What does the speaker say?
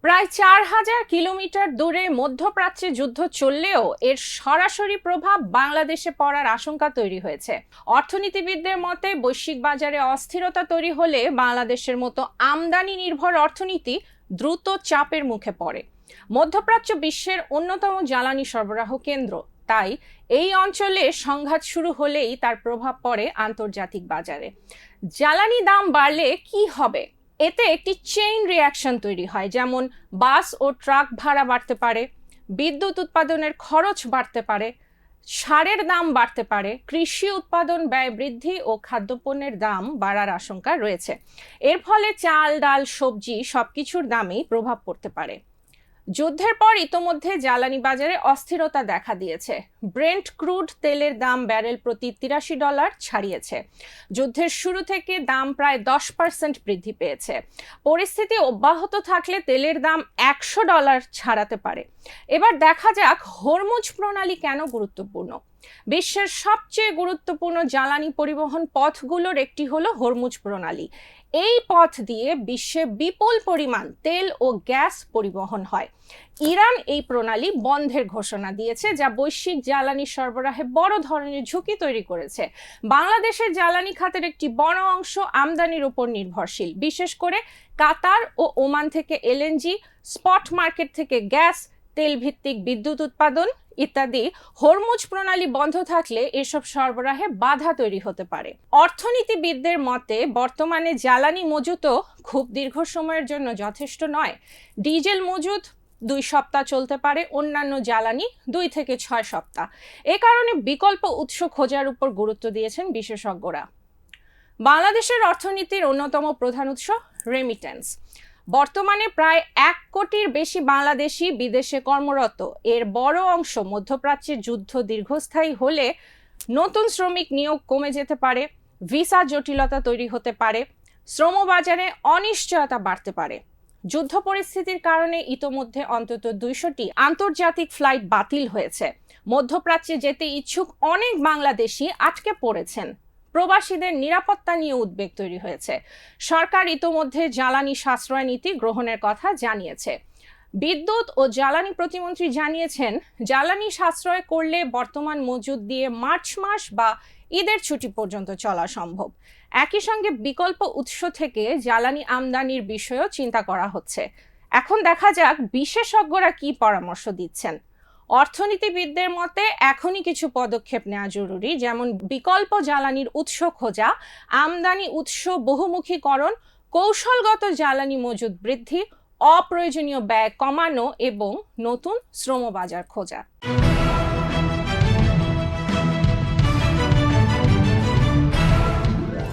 প্রায় ৪,০০০ কিলোমিটার দূরে মধ্যপ্রাচ্যে যুদ্ধ চললেও এর সরাসরি প্রভাব বাংলাদেশে পড়ার আশঙ্কা তৈরি হয়েছে। অর্থনীতিবিদদের মতে বৈশ্বিক বাজারে অস্থিরতা তৈরি হলে বাংলাদেশের মতো আমদানি নির্ভর অর্থনীতি দ্রুত চাপের মুখে পড়ে। মধ্যপ্রাচ্য বিশ্বের অন্যতম জ্বালানি সরবরাহ কেন্দ্র, তাই এই অঞ্চলে সংঘাত শুরু হলেই তার প্রভাব পড়ে আন্তর্জাতিক বাজারে। জ্বালানি দাম বাড়লে কি হবে? এতে একটি চেইন রিয়াকশন তৈরি হয়, যেমন বাস ও ট্রাক ভাড়া বাড়তে পারে, বিদ্যুৎ উৎপাদনের খরচ বাড়তে পারে, সারের দাম বাড়তে পারে, কৃষি উৎপাদন ব্যয় বৃদ্ধি ও খাদ্যপণ্যের দাম বাড়ার আশঙ্কা রয়েছে। এর ফলে চাল, ডাল, সবজি সবকিছুর দামেই প্রভাব পড়তে পারে। যুদ্ধের পর ইতোমধ্যে জ্বালানি বাজারে অস্থিরতা দেখা দিয়েছে। ব্রেন্ট ক্রুড তেলের দাম ব্যারেল প্রতি $83 ছাড়িয়েছে। যুদ্ধের শুরু থেকে দাম প্রায় 10% বৃদ্ধি পেয়েছে। পরিস্থিতি অব্যাহত থাকলে তেলের দাম $100 ছাড়াতে পারে। এবার দেখা যাক হরমুজ প্রণালী কেন গুরুত্বপূর্ণ। বিশ্বের সবচেয়ে গুরুত্বপূর্ণ জ্বালানি পরিবহন পথগুলোর একটি হলো হরমুজ প্রণালী। এই পথ দিয়ে বিশ্বে বিপুল পরিমাণ তেল ও গ্যাস পরিবহন হয়। ইরান এই প্রণালী বন্ধের ঘোষণা দিয়েছে, যা বৈশ্বিক জ্বালানি সরবরাহে বড় ধরনের ঝুঁকি তৈরি করেছে। বাংলাদেশের জ্বালানি খাতের একটি বড় অংশ আমদানির উপর নির্ভরশীল, বিশেষ করে কাতার ও ওমান থেকে এলএনজি, স্পট মার্কেট থেকে গ্যাস, তেল ভিত্তিক বিদ্যুৎ উৎপাদন ইত্যাদি। হরমুজ প্রণালী বন্ধ থাকলে এসব সরবরাহে বাধা তৈরি হতে পারে। অর্থনীতিবিদদের মতে বর্তমানে জ্বালানি মজুতও খুব দীর্ঘ সময়ের জন্য যথেষ্ট নয়। ডিজেল মজুত 2 সপ্তাহ চলতে পারে, অন্যান্য জ্বালানি 2 থেকে 6 সপ্তাহ। এ কারণে বিকল্প উৎস খোঁজার উপর গুরুত্ব দিয়েছেন বিশেষজ্ঞরা। বাংলাদেশের অর্থনীতির অন্যতম প্রধান উৎস রেমিটেন্স। বর্তমানে প্রায় 1 কোটির বেশি বাংলাদেশি বিদেশে কর্মরত। এর বড় অংশ মধ্যপ্রাচ্যে যুদ্ধ দীর্ঘস্থায়ী হলে নতুন শ্রমিক নিয়োগ কমে যেতে পারে, ভিসা জটিলতা তৈরি হতে পারে, শ্রমবাজারে অনিশ্চয়তা বাড়তে পারে। যুদ্ধ পরিস্থিতির কারণে ইতোমধ্যে অন্তত 200টি আন্তর্জাতিক ফ্লাইট বাতিল হয়েছে। মধ্যপ্রাচ্যে যেতে ইচ্ছুক অনেক বাংলাদেশি আটকে পড়েছেন। প্রবাসীদের নিরাপত্তা নিয়ে উদ্বেগ তৈরি হয়েছে। সরকার ইতোমধ্যে জ্বালানি সাশ্রয় নীতি গ্রহণের কথা জানিয়েছে। বিদ্যুৎ ও জ্বালানি প্রতিমন্ত্রী জানিয়েছেন, জ্বালানি সাশ্রয় করলে বর্তমান মজুদ দিয়ে মার্চ মাস বা ঈদের ছুটি পর্যন্ত চলা সম্ভব। একই সঙ্গে বিকল্প উৎস থেকে জ্বালানি আমদানির বিষয়েও চিন্তা করা হচ্ছে। এখন দেখা যাক বিশেষজ্ঞরা কি পরামর্শ দিচ্ছেন। অর্থনীতিবিদদের মতে এখনই কিছু পদক্ষেপ নেওয়া জরুরি, যেমন বিকল্প জ্বালানির উৎস খোঁজা, আমদানি উৎস বহুমুখীকরণ, কৌশলগত জ্বালানি মজুদ বৃদ্ধি, অপ্রয়োজনীয় ব্যয় কমানো এবং নতুন শ্রমবাজার খোঁজা।